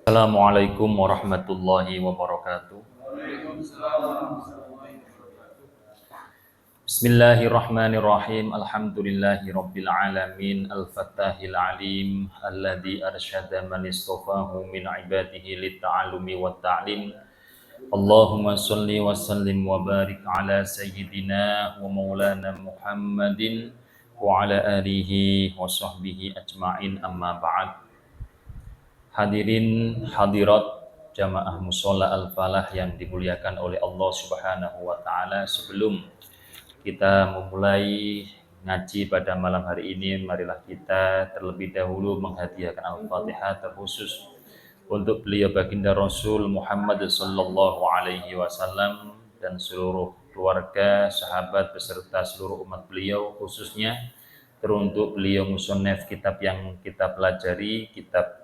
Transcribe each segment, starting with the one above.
Assalamualaikum warahmatullahi wabarakatuh. Bismillahirrahmanirrahim. Alhamdulillahi rabbil alamin. Al-Fattahil alim alladzi arsyada man istafahu min ibadihi lit-ta'allumi wat ta'lim. Allahumma shalli wa sallim wa barik ala sayyidina wa maulana Muhammadin wa ala alihi wa sahbihi ajma'in, amma ba'd. Hadirin hadirat jamaah mushola al-falah yang dimuliakan oleh Allah Subhanahu wa taala, sebelum kita memulai ngaji pada malam hari ini, marilah kita terlebih dahulu menghadiahkan Al-Fatihah terkhusus untuk beliau baginda Rasul Muhammad sallallahu alaihi wasallam dan seluruh keluarga, sahabat beserta seluruh umat beliau, khususnya teruntuk beliau musannaf kitab yang kita pelajari, kitab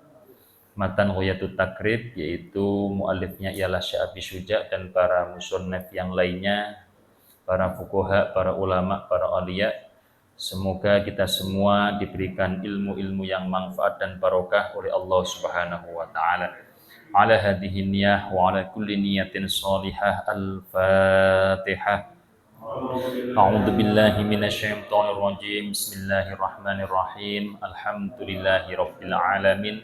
Matan Ghoyatut Takrib, yaitu muallifnya ialah Syekh Abi Syuja, dan para musannaf yang lainnya, para fuqaha, para ulama, para auliya. Semoga kita semua diberikan ilmu-ilmu yang manfaat dan barokah oleh Allah Subhanahu wa taala. Ala hadhihi niyah wa ala kulli niyatin shalihah. Al-Fatihah. A'udzu billahi minasyaitonir rajim. Bismillahirrahmanirrahim. Alhamdulillahi rabbil alamin.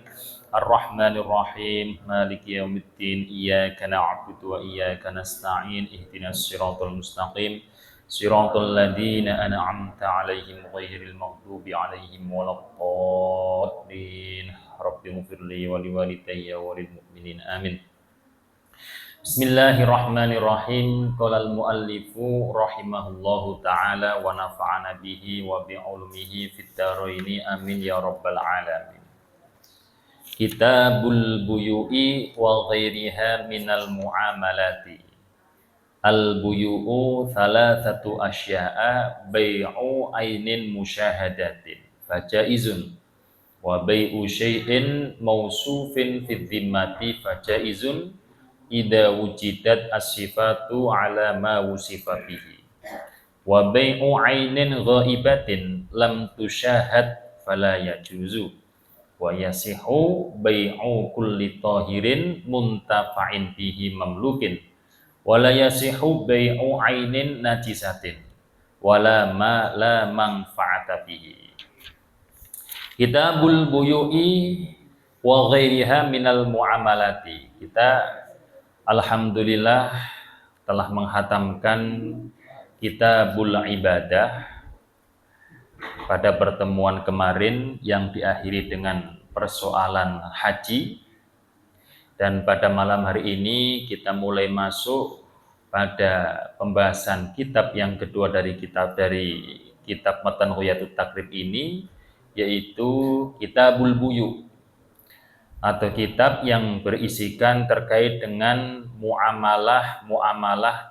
Ar-Rahmanir Rahim. Maliki yaumiddin. Iyyaka na'budu wa iyyaka nasta'in. Ihdinas siratal mustaqim. Siratal ladzina an'amta 'alaihim ghairil maghdubi 'alaihim waladdallin. Rabbighfirli wa liwalidayya wa lil mu'minin. Amin. Bismillahirrahmanirrahim. Qala al-muallifu rahimahullahu ta'ala wa nafa'ana bihi wa bi'ulumihi fid dharaini, amin ya rabbal alamin. Kitabul buyu'i wa ghairiha minal muamalati. Al-buyu'u thalathatu asya'a, bai'u ainin musyahadatin fajaizun, wa bai'u syai'in mausufin fi dhimmati fajaizun idza wujidat as-sifatu ala ma wusifa bihi, wa bai'u ainin ghaibatin lam tusyahad fala yajuzu, wa yasihu bai'u kulli tahirin muntafa'in bihi mamlukin, wa la yasihu bai'u ainin najisatin wala ma la manfa'ata bihi. Kitabul buyu'i wa ghairiha minal muamalati. Kita alhamdulillah telah menghatamkan Kitabul Ibadah pada pertemuan kemarin yang diakhiri dengan persoalan haji, dan pada malam hari ini kita mulai masuk pada pembahasan kitab yang kedua dari kitab Matan Ghoyatut Takrib ini, yaitu Kitabul Buyu, atau kitab yang berisikan terkait dengan muamalah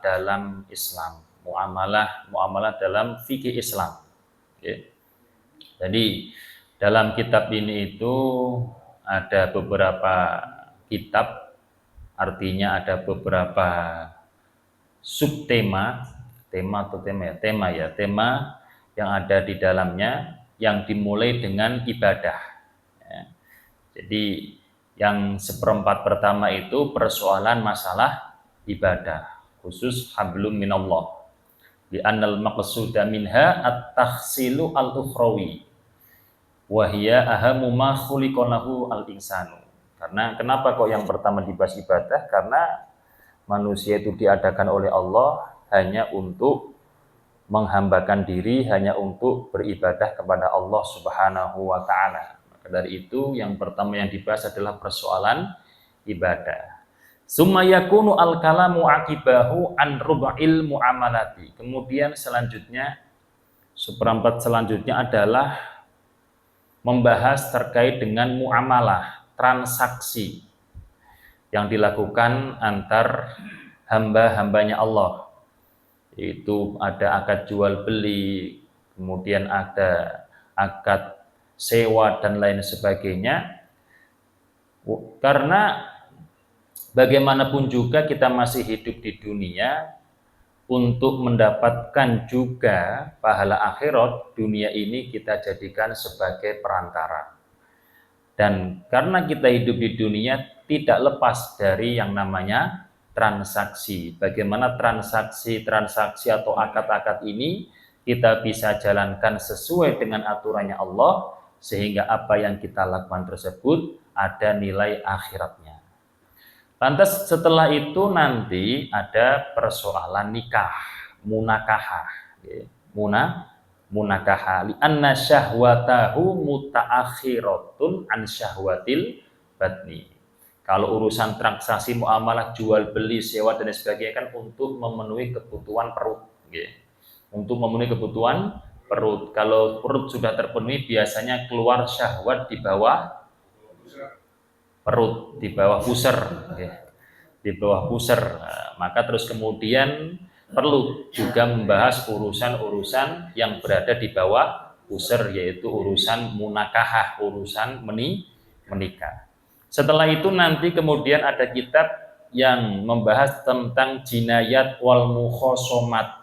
dalam Islam, muamalah dalam fikih Islam. Okay. Jadi dalam kitab ini itu ada beberapa kitab, artinya ada beberapa subtema, tema yang ada di dalamnya, yang dimulai dengan ibadah. Ya. Jadi yang seperempat pertama itu persoalan masalah ibadah, khusus hablum minallah. Di annal maqsuda minha at-takhsilu al-ukhrawi wa hiya ahamu ma khuliqalahu al-insanu. Karena kenapa kok yang pertama dibahas ibadah? Karena manusia itu diadakan oleh Allah hanya untuk menghambakan diri, hanya untuk beribadah kepada Allah Subhanahu wa taala. Dari itu yang pertama yang dibahas adalah persoalan ibadah. Summa yakunu al-kalamu akibahu an rub'il muamalati. Kemudian selanjutnya, seperempat selanjutnya adalah membahas terkait dengan muamalah, transaksi yang dilakukan antar hamba-hambanya Allah. Yaitu ada akad jual beli, kemudian ada akad sewa dan lain sebagainya. Karena bagaimanapun juga kita masih hidup di dunia untuk mendapatkan juga pahala akhirat. Dunia ini kita jadikan sebagai perantara, dan karena kita hidup di dunia tidak lepas dari yang namanya transaksi. Bagaimana transaksi atau akad-akad ini kita bisa jalankan sesuai dengan aturannya Allah, sehingga apa yang kita lakukan tersebut ada nilai akhiratnya. Lantas setelah itu nanti ada persoalan nikah, munakahah. Munakahah li anna syahwatahu mutaakhiratun an syahwatil batni. Kalau urusan transaksi muamalah jual beli sewa dan sebagainya kan untuk memenuhi kebutuhan perut, untuk memenuhi kebutuhan perut. Kalau perut sudah terpenuhi biasanya keluar syahwat di bawah perut, di bawah pusar, di bawah pusar. Maka terus kemudian perlu juga membahas urusan-urusan yang berada di bawah pusar, yaitu urusan munakahah, urusan menikah. Setelah itu nanti kemudian ada kitab yang membahas tentang jinayat wal mukhosomat,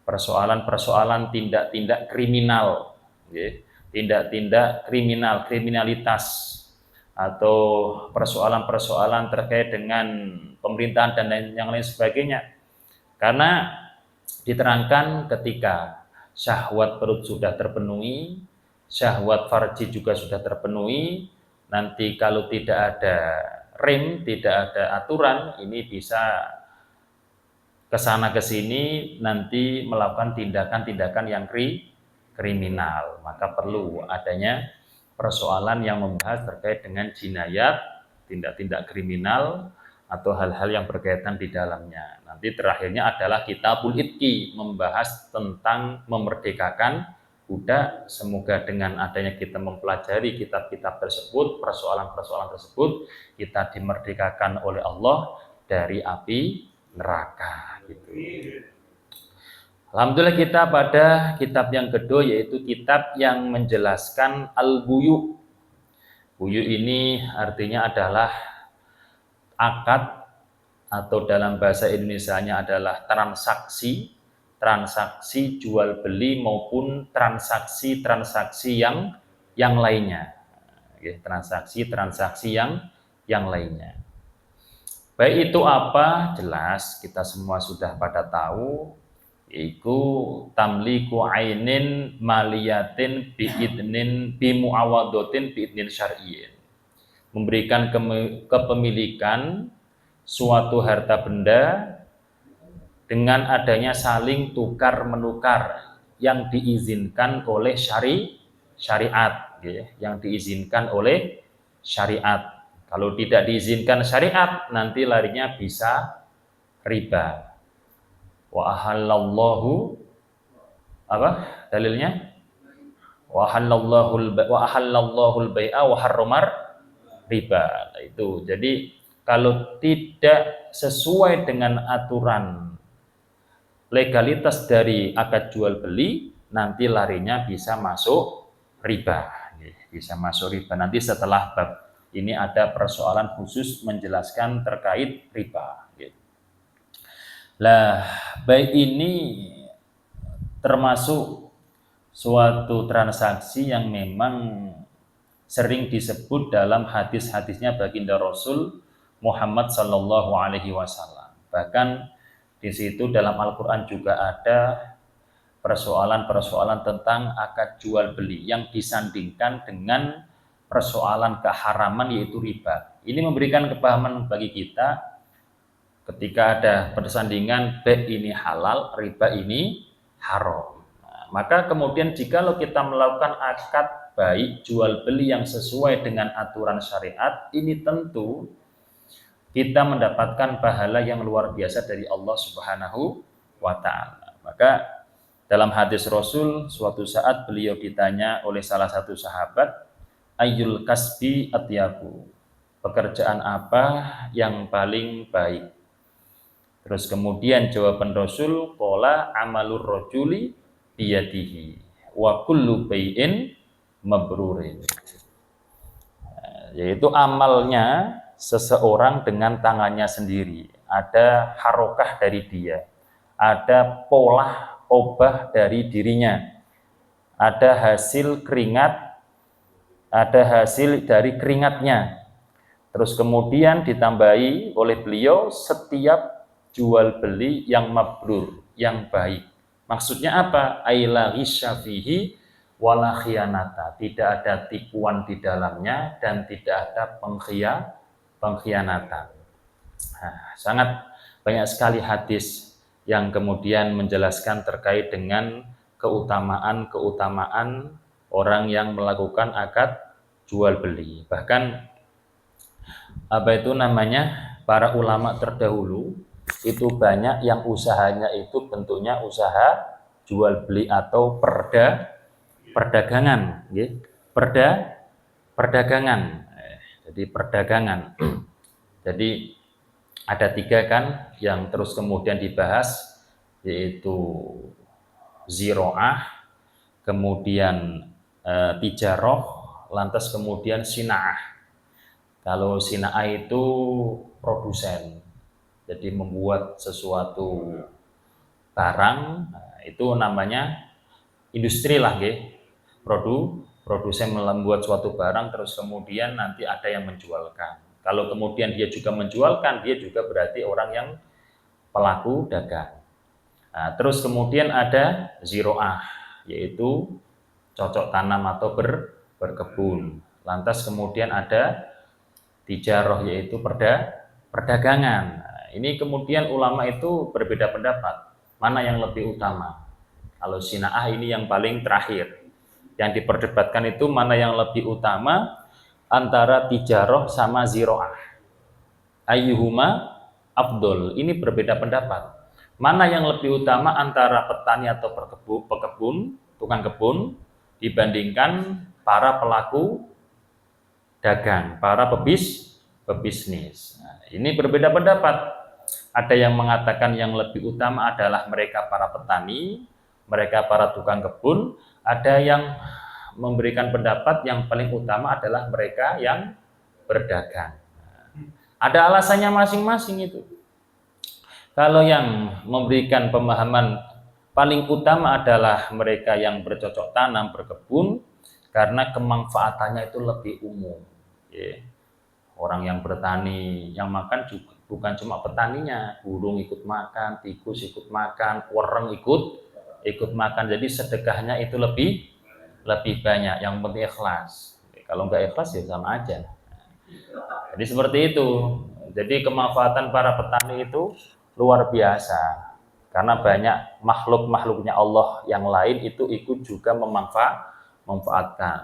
persoalan-persoalan tindak-tindak kriminal, tindak-tindak kriminalitas, atau persoalan-persoalan terkait dengan pemerintahan dan yang lain sebagainya. Karena diterangkan ketika syahwat perut sudah terpenuhi, syahwat farji juga sudah terpenuhi, nanti kalau tidak ada rem, tidak ada aturan, ini bisa kesana kesini nanti melakukan tindakan-tindakan yang kriminal. Maka perlu adanya persoalan yang membahas terkait dengan jinayat, tindak-tindak kriminal, atau hal-hal yang berkaitan di dalamnya. Nanti terakhirnya adalah Kitabul Itqi, membahas tentang memerdekakan budak. Semoga dengan adanya kita mempelajari kitab-kitab tersebut, persoalan-persoalan tersebut, kita dimerdekakan oleh Allah dari api neraka. Gitu. Alhamdulillah kita pada kitab yang kedua, yaitu kitab yang menjelaskan al-buyu. Buyu ini artinya adalah akad, atau dalam bahasa Indonesianya adalah transaksi jual beli maupun transaksi yang lainnya. Transaksi yang lainnya. Baik, itu apa? Jelas kita semua sudah pada tahu, yaitu tamliku ainin maliyatin biidnin bimuawadotin biidnin syar'iyyin, memberikan kepemilikan suatu harta benda dengan adanya saling tukar menukar yang diizinkan oleh syariat, yang diizinkan oleh syariat. Kalau tidak diizinkan syariat, nanti larinya bisa riba. Wa ahallallahu, apa dalilnya? Wa ahallallahu al-bai'a wa harramar riba. Itu. Jadi kalau tidak sesuai dengan aturan legalitas dari akad jual beli, nanti larinya bisa masuk riba. Bisa masuk riba. Nanti setelah bab ini ada persoalan khusus menjelaskan terkait riba. Lah, baik ini termasuk suatu transaksi yang memang sering disebut dalam hadis-hadisnya baginda Rasul Muhammad Sallallahu Alaihi Wasallam. Bahkan di situ dalam Al-Quran juga ada persoalan-persoalan tentang akad jual beli yang disandingkan dengan persoalan keharaman, yaitu riba. Ini memberikan kepahaman bagi kita ketika ada persandingan baik ini halal, riba ini haram. Nah, maka kemudian jikalau kita melakukan akad baik jual beli yang sesuai dengan aturan syariat, ini tentu kita mendapatkan pahala yang luar biasa dari Allah Subhanahu wa ta'ala. Maka dalam hadis Rasul, suatu saat beliau ditanya oleh salah satu sahabat, ayyul kasbi atyabu, pekerjaan apa yang paling baik? Terus kemudian jawaban Rasul, qala amalur rajuli biyadihi wa kullu bai'in mabrurin. Yaitu amalnya seseorang dengan tangannya sendiri. Ada harokah dari dia, ada pola obah dari dirinya, ada hasil keringat, ada hasil dari keringatnya. Terus kemudian ditambahi oleh beliau setiap jual beli yang mabrur, yang baik. Maksudnya apa? Aila ghisya fihi wala khiyanata. Tidak ada tipuan di dalamnya dan tidak ada pengkhianatan. Nah, sangat banyak sekali hadis yang kemudian menjelaskan terkait dengan keutamaan orang yang melakukan akad jual beli. Bahkan para ulama terdahulu itu banyak yang usahanya itu bentuknya usaha jual beli atau perdagangan, perdagangan. Jadi perdagangan. Jadi ada 3 kan yang terus kemudian dibahas, yaitu ziro'ah, kemudian tijaroh, lantas kemudian sina'ah. Kalau sina'ah itu produsen, jadi membuat sesuatu barang, itu namanya industri lah, produsen membuat suatu barang terus kemudian nanti ada yang menjualkan. Kalau kemudian dia juga menjualkan, dia juga berarti orang yang pelaku dagang. Nah, terus kemudian ada ziro'ah, yaitu cocok tanam atau berkebun. Lantas kemudian ada tijaroh, yaitu perdagangan. Nah, ini kemudian ulama itu berbeda pendapat, mana yang lebih utama. Kalau sina'ah ini yang paling terakhir. Yang diperdebatkan itu mana yang lebih utama antara tijaroh sama ziro'ah. Ayyuhuma afdol. Ini berbeda pendapat. Mana yang lebih utama antara petani atau pekebun, tukang kebun, dibandingkan para pelaku dagang, para pebisnis. Nah, ini berbeda pendapat. Ada yang mengatakan yang lebih utama adalah mereka para petani, mereka para tukang kebun. Ada yang memberikan pendapat yang paling utama adalah mereka yang berdagang. Ada alasannya masing-masing itu. Kalau yang memberikan pemahaman paling utama adalah mereka yang bercocok tanam, berkebun, karena kemanfaatannya itu lebih umum. Orang yang bertani, yang makan juga bukan cuma petaninya, burung ikut makan, tikus ikut makan, wereng ikut makan. Jadi sedekahnya itu lebih banyak. Yang penting ikhlas. Kalau nggak ikhlas ya sama aja. Jadi seperti itu. Jadi kemanfaatan para petani itu luar biasa. Karena banyak makhluknya Allah yang lain itu ikut juga memanfaatkan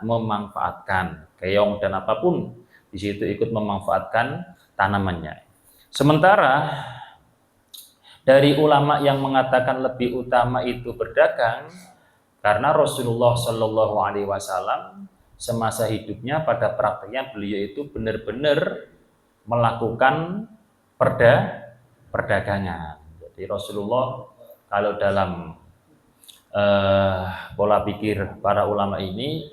keong dan apapun di situ ikut memanfaatkan tanamannya. Sementara dari ulama yang mengatakan lebih utama itu berdagang, karena Rasulullah Shallallahu Alaihi Wasallam semasa hidupnya pada prakteknya beliau itu benar-benar melakukan perdagangan. Jadi Rasulullah kalau dalam pola pikir para ulama ini,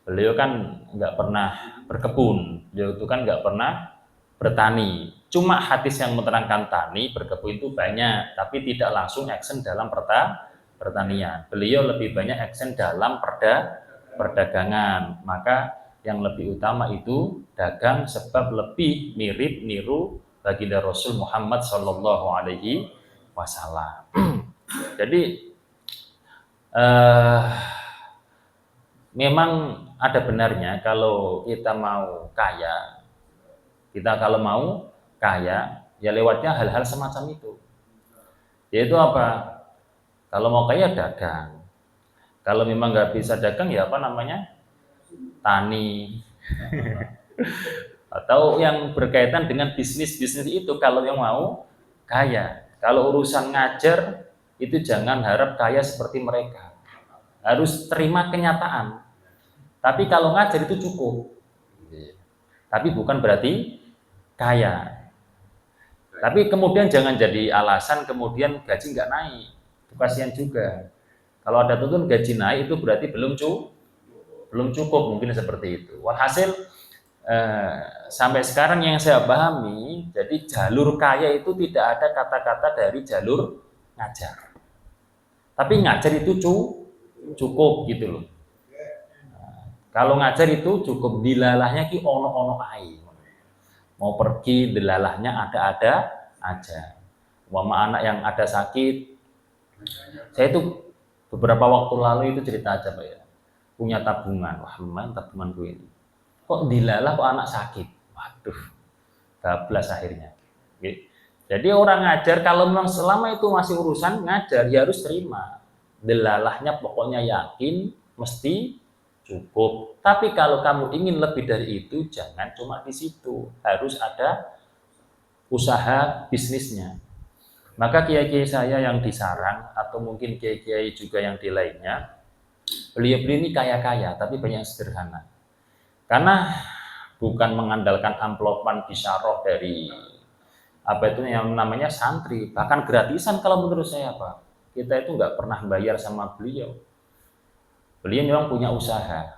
beliau kan nggak pernah berkebun, beliau itu kan nggak pernah bertani. Cuma hadis yang menerangkan tani, berkebun itu banyak, tapi tidak langsung action dalam pertanian. Beliau lebih banyak action dalam perdagangan. Maka yang lebih utama itu dagang, sebab lebih mirip niru baginda Rasul Muhammad Sallallahu Alaihi Wasallam. Jadi memang ada benarnya kalau kita mau kaya, ya lewatnya hal-hal semacam itu. Yaitu apa? Kalau mau kaya dagang. Kalau memang nggak bisa dagang ya tani. Atau yang berkaitan dengan bisnis itu kalau yang mau kaya. Kalau urusan ngajar itu jangan harap kaya seperti mereka. Harus terima kenyataan. Tapi kalau ngajar itu cukup. Tapi bukan berarti kaya. Tapi kemudian jangan jadi alasan kemudian gaji nggak naik. Itu kasihan juga. Kalau ada tuntun gaji naik itu berarti belum cukup, mungkin seperti itu. Walhasil sampai sekarang yang saya pahami, jadi jalur kaya itu tidak ada kata-kata dari jalur ngajar. Tapi ngajar itu cukup gitu loh. Kalau ngajar itu cukup, dilalahnya ki ono ai. mau pergi delalahnya ada-ada aja. Umpama anak yang ada sakit, saya itu beberapa waktu lalu itu cerita aja Pak ya, punya tabungan, wah lumayan tabunganku ini. Kok dilalah kok anak sakit, waduh, bablas akhirnya. Oke. Jadi orang ngajar kalau memang selama itu masih urusan ngajar ya harus terima. Delalahnya pokoknya yakin mesti cukup. Tapi kalau kamu ingin lebih dari itu jangan cuma di situ, harus ada usaha bisnisnya. Maka kiai-kiai saya yang di Sarang atau mungkin kiai-kiai juga yang di lainnya, beliau-beliau ini kaya-kaya tapi banyak sederhana. Karena bukan mengandalkan amplopan bisyarah dari apa itu yang namanya santri, bahkan gratisan kalau menurut saya Pak. Kita itu nggak pernah bayar sama beliau. Beliau memang punya usaha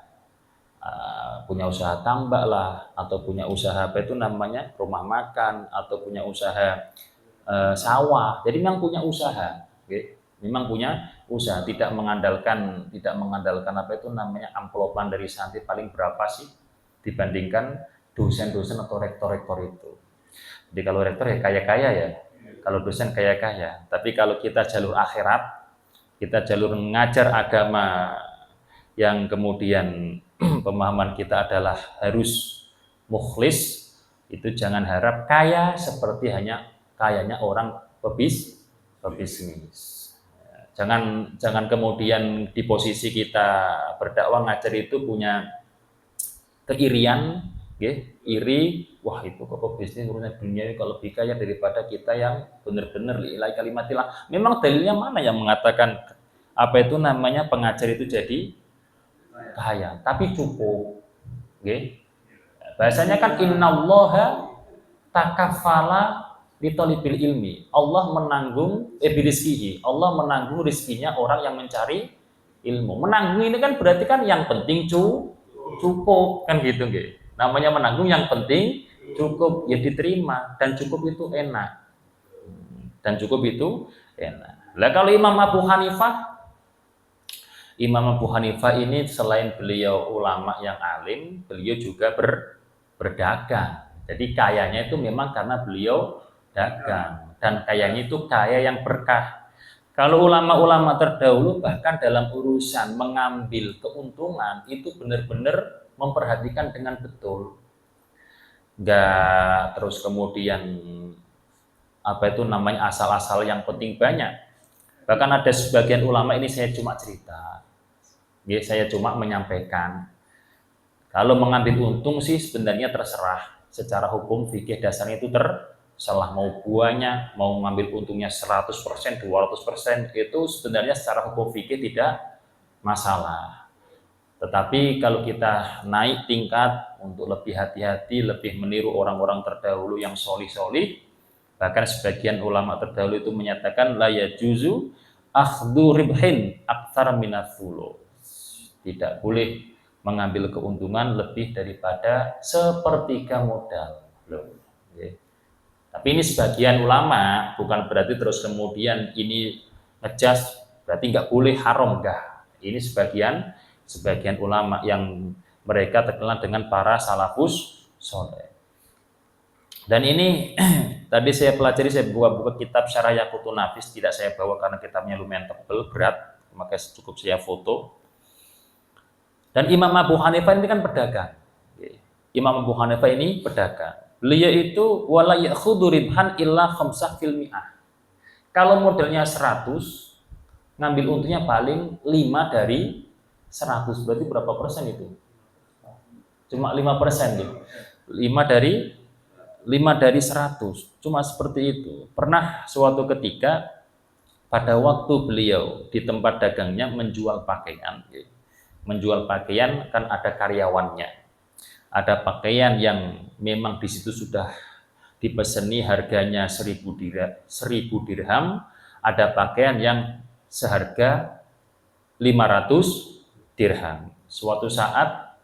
tambak lah, atau punya usaha apa itu namanya rumah makan, atau punya usaha sawah. Jadi memang punya usaha, okay? Memang punya usaha, tidak mengandalkan apa itu namanya amplopan dari santri paling berapa sih dibandingkan dosen-dosen atau rektor-rektor itu. Jadi kalau rektor ya kaya-kaya ya, kalau dosen kaya-kaya. Tapi kalau kita jalur akhirat, kita jalur mengajar agama yang kemudian pemahaman kita adalah harus mukhlis, itu jangan harap kaya seperti hanya kayanya orang pebisnis. Jangan kemudian di posisi kita berdakwah ngajar itu punya keirian, iri, wah itu kok pebisnis urusan dunia kalau lebih kaya daripada kita yang benar-benar lillahi kalimatillah. Memang dalilnya mana yang mengatakan apa itu namanya pengajar itu jadi kaya, tapi cukup. Bahasanya kan innallaha takafala litolibil ilmi. Allah menanggung birizkihi. Allah menanggung rizkinya orang yang mencari ilmu. Menanggung ini kan berarti kan yang penting cukup kan gitu nggih. Namanya menanggung yang penting cukup ya diterima, dan cukup itu enak. Lah kalau Imam Abu Hanifah ini selain beliau ulama yang alim, beliau juga berdagang. Jadi kayanya itu memang karena beliau dagang, dan kayanya itu kaya yang berkah. Kalau ulama-ulama terdahulu bahkan dalam urusan mengambil keuntungan itu benar-benar memperhatikan dengan betul. Enggak terus kemudian apa itu namanya asal-asal yang penting banyak. Bahkan ada sebagian ulama, ini saya cuma cerita, saya cuma menyampaikan. Kalau mengambil untung sih sebenarnya terserah. Secara hukum fikih dasarnya itu terserah, mau buahnya, mau mengambil untungnya 100%, 200%, itu sebenarnya secara hukum fikih tidak masalah. Tetapi kalau kita naik tingkat untuk lebih hati-hati, lebih meniru orang-orang terdahulu yang solih-solih, bahkan sebagian ulama terdahulu itu menyatakan la yajuzu akhdhu ribhin aktsar minats-thuluth. Tidak boleh mengambil keuntungan lebih daripada sepertiga modal. Tapi ini sebagian ulama, bukan berarti terus kemudian ini ngejas berarti nggak boleh, haram, enggak. Ini sebagian ulama yang mereka terkenal dengan para salafus soleh. Dan ini tadi saya pelajari, saya buka kitab Syarah Yaqutun Nafis, tidak saya bawa karena kitabnya lumayan tebal, berat, maka cukup saya foto. Dan Imam Abu Hanifah ini kan pedagang. Imam Abu Hanifah ini pedagang. Beliau itu wala ya'khudhu ribhan illa khamsah fil mi'ah. Kalau modelnya 100, ngambil untungnya paling 5 dari 100. Berarti berapa persen itu? Cuma 5% gitu. 5 dari 100. Cuma seperti itu. Pernah suatu ketika pada waktu beliau di tempat dagangnya menjual pakaian, kan ada karyawannya. Ada pakaian yang memang di situ sudah dipeseni harganya 1000 dirham, ada pakaian yang seharga 500 dirham. Suatu saat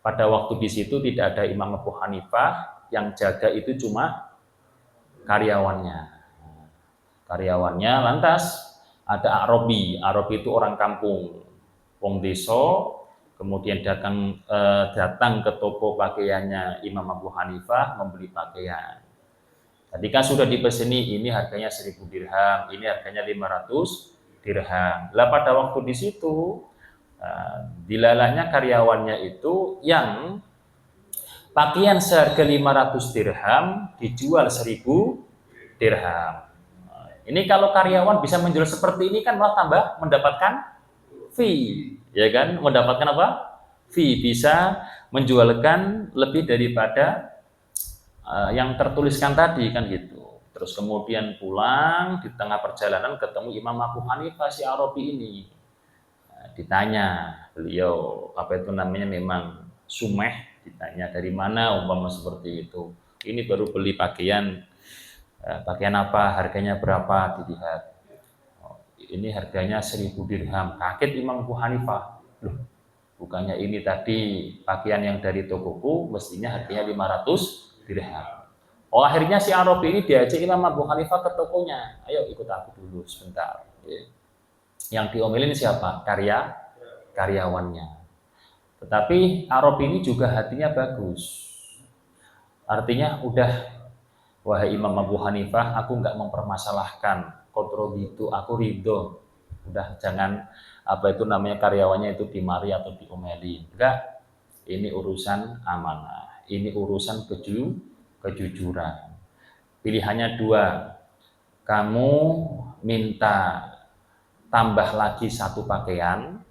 pada waktu di situ tidak ada Imam Abu Hanifah, yang jaga itu cuma karyawannya. Lantas ada Arabi itu orang kampung, wong desa, kemudian datang ke toko pakaiannya Imam Abu Hanifah membeli pakaian. Tadi kan sudah dipeseni, ini harganya 1000 dirham, ini harganya 500 dirham. Lah pada waktu di situ dilalahnya karyawannya itu yang pakaian seharga 500 dirham dijual 1000 dirham. Ini kalau karyawan bisa menjual seperti ini kan malah tambah mendapatkan fee, ya kan? Mendapatkan apa? Fee, bisa menjualkan lebih daripada yang tertuliskan tadi kan gitu. Terus kemudian pulang di tengah perjalanan ketemu Imam Abu Hanifah si Arabi ini. Ditanya beliau apa itu namanya memang sumeh, ditanya dari mana umpama seperti itu. Ini baru beli pakaian apa, harganya berapa, dilihat. Ini harganya 1000 dirham. Kaget Imam Abu Hanifah. Loh, bukannya ini tadi pakaian yang dari tokoku mestinya harganya 500 dirham. Oh, akhirnya si Arabi ini diajak Imam Abu Hanifah ke tokonya. Ayo ikut aku dulu sebentar. Yang diomelin siapa? Karyawannya. Tetapi Arabi ini juga hatinya bagus. Artinya udah, wahai Imam Abu Hanifah, aku nggak mempermasalahkan kontrol itu, aku ridho. Udah jangan apa itu namanya karyawannya itu dimari atau diomeli. Enggak, ini urusan amanah. Ini urusan kejujuran. Pilihannya dua. Kamu minta tambah lagi satu pakaian,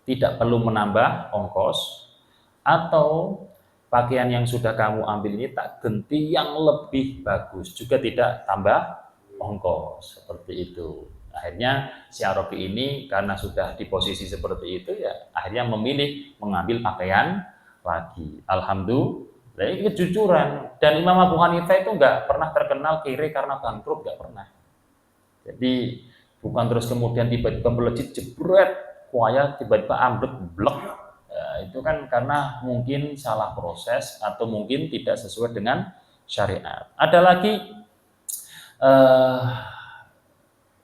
tidak perlu menambah ongkos, atau pakaian yang sudah kamu ambil ini tak ganti yang lebih bagus, juga tidak tambah ongkos, seperti itu. Akhirnya si Arabi ini karena sudah di posisi seperti itu ya akhirnya memilih mengambil pakaian lagi. Alhamdulillah, ini kejujuran. Dan Imam Abu Hanifah itu nggak pernah terkenal kiri karena bangkrut, nggak pernah. Jadi bukan terus kemudian tiba-tiba melejit jebret, kuaya tiba-tiba ambruk blek. Ya, itu kan karena mungkin salah proses atau mungkin tidak sesuai dengan syariat. Ada lagi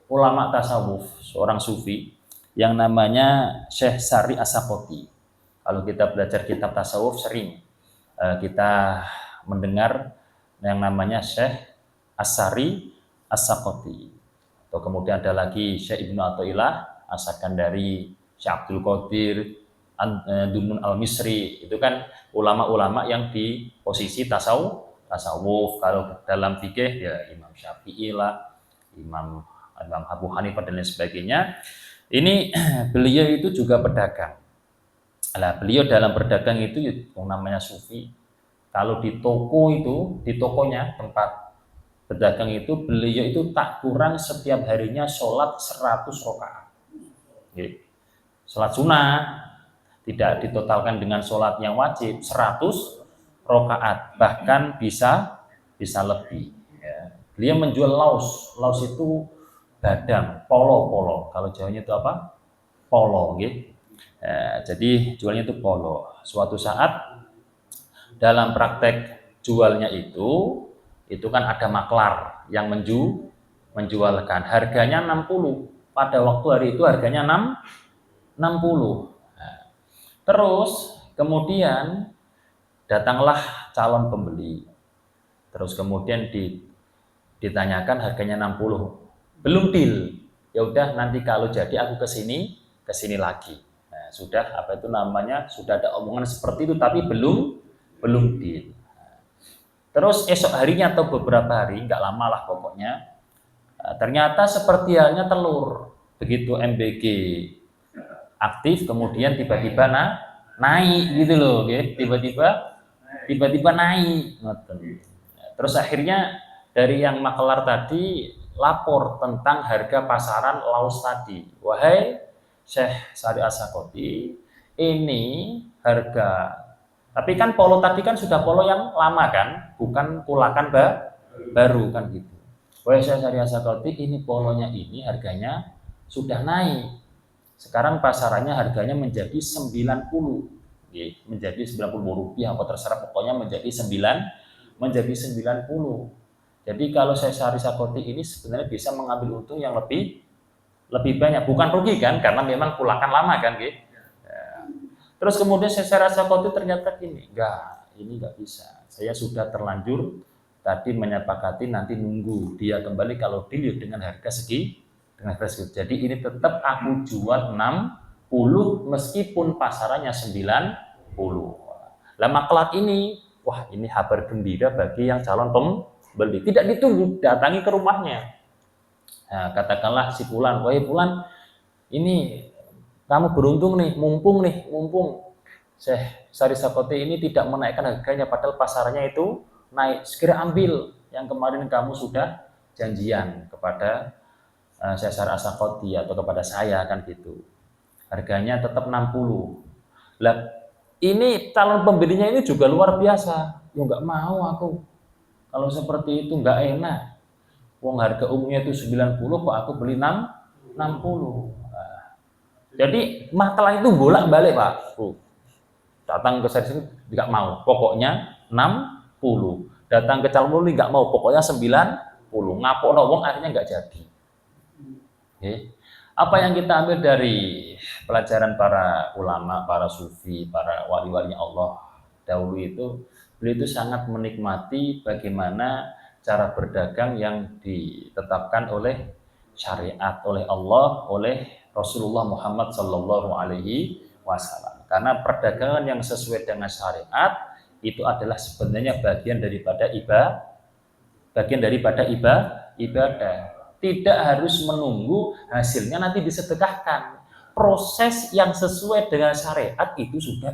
ulama tasawuf, seorang sufi yang namanya Syekh Sari As-Sakoti. Kalau kita belajar kitab tasawuf sering kita mendengar yang namanya Syekh As-Sari As-Sakoti. Atau kemudian ada lagi Syekh Ibnu Athaillah As-Sakandari, Syekh Abdul Qadir Dunun Al-Misri. Itu kan ulama-ulama yang di posisi tasawuf. Kalau dalam fikih ya Imam Syafi'i lah, Imam Abu Hanifah dan lain sebagainya. Ini beliau itu juga pedagang. Nah, beliau dalam berdagang itu yang namanya sufi. Kalau di toko itu, di tokonya tempat berdagang itu, beliau itu tak kurang setiap harinya sholat 100 rakaat. Sholat sunnah, tidak ditotalkan dengan sholat yang wajib, 100 rakaat, bahkan bisa lebih. Ya. Beliau menjual laus itu badang, polo. Kalau Jawanya itu apa? Polo, gitu. Jadi jualnya itu polo. Suatu saat dalam praktek jualnya itu kan ada maklar yang menjualkan. Harganya 60. Pada waktu hari itu harganya 60. Terus kemudian datanglah calon pembeli. Terus kemudian ditanyakan harganya 60. Belum deal. Ya udah nanti kalau jadi aku kesini lagi. Nah, sudah sudah ada omongan seperti itu tapi belum deal. Terus esok harinya atau beberapa hari, nggak lama lah pokoknya, ternyata seperti halnya telur. Begitu MBG aktif kemudian tiba-tiba naik gitu loh, okay? tiba-tiba naik. Terus akhirnya dari yang makelar tadi lapor tentang harga pasaran laos tadi. Wahai Syekh Sari As-Sakoti, ini harga. Tapi kan polo tadi kan sudah polo yang lama kan, bukan kulakan baru kan gitu. Wahai Syekh Sari As-Sakoti, ini polonya ini harganya sudah naik. Sekarang pasarannya harganya menjadi 90. Menjadi 90 rupiah apa terserah, pokoknya menjadi 90. Jadi kalau Syekh Sari As-Sakoti ini sebenarnya bisa mengambil untung yang lebih banyak, bukan rugi kan, karena memang kulakan lama kan gitu. Terus kemudian saya rasa kok itu ternyata gini, ini nggak bisa. Saya sudah terlanjur tadi menyepakati nanti nunggu dia kembali kalau deal dengan harga segi, dengan harga segi. Jadi ini tetap aku jual 60 meskipun pasarannya 90. Lah maklar ini, wah ini kabar gembira bagi yang calon pembeli. Tidak ditunggu, datangi ke rumahnya. Nah, katakanlah si Fulan, wahai Fulan, ini kamu beruntung nih, mumpung Syekh Sari Sakote ini tidak menaikkan harganya padahal pasarannya itu naik. Segera ambil yang kemarin kamu sudah janjian kepada Syekh Sari Asakoti atau kepada saya kan gitu. Harganya tetap 60. Lah ini calon pembelinya ini juga luar biasa. Ya nggak mau aku. Kalau seperti itu nggak enak. Wong harga umumnya itu 90 kok aku beli 60. Jadi masalah itu bolak-balik Pak. Datang ke saya sini nggak mau, pokoknya 60. Datang ke calon pembeli nggak mau, pokoknya 90. Ngapok wong akhirnya nggak jadi. Okay. Apa yang kita ambil dari pelajaran para ulama, para sufi, para wali-walinya Allah dahulu itu, beliau itu sangat menikmati bagaimana cara berdagang yang ditetapkan oleh syariat, oleh Allah, oleh Rasulullah Muhammad Sallallahu Alaihi Wasallam. Karena perdagangan yang sesuai dengan syariat itu adalah sebenarnya bagian daripada ibadah. Tidak harus menunggu hasilnya nanti disedekahkan. Proses yang sesuai dengan syariat itu sudah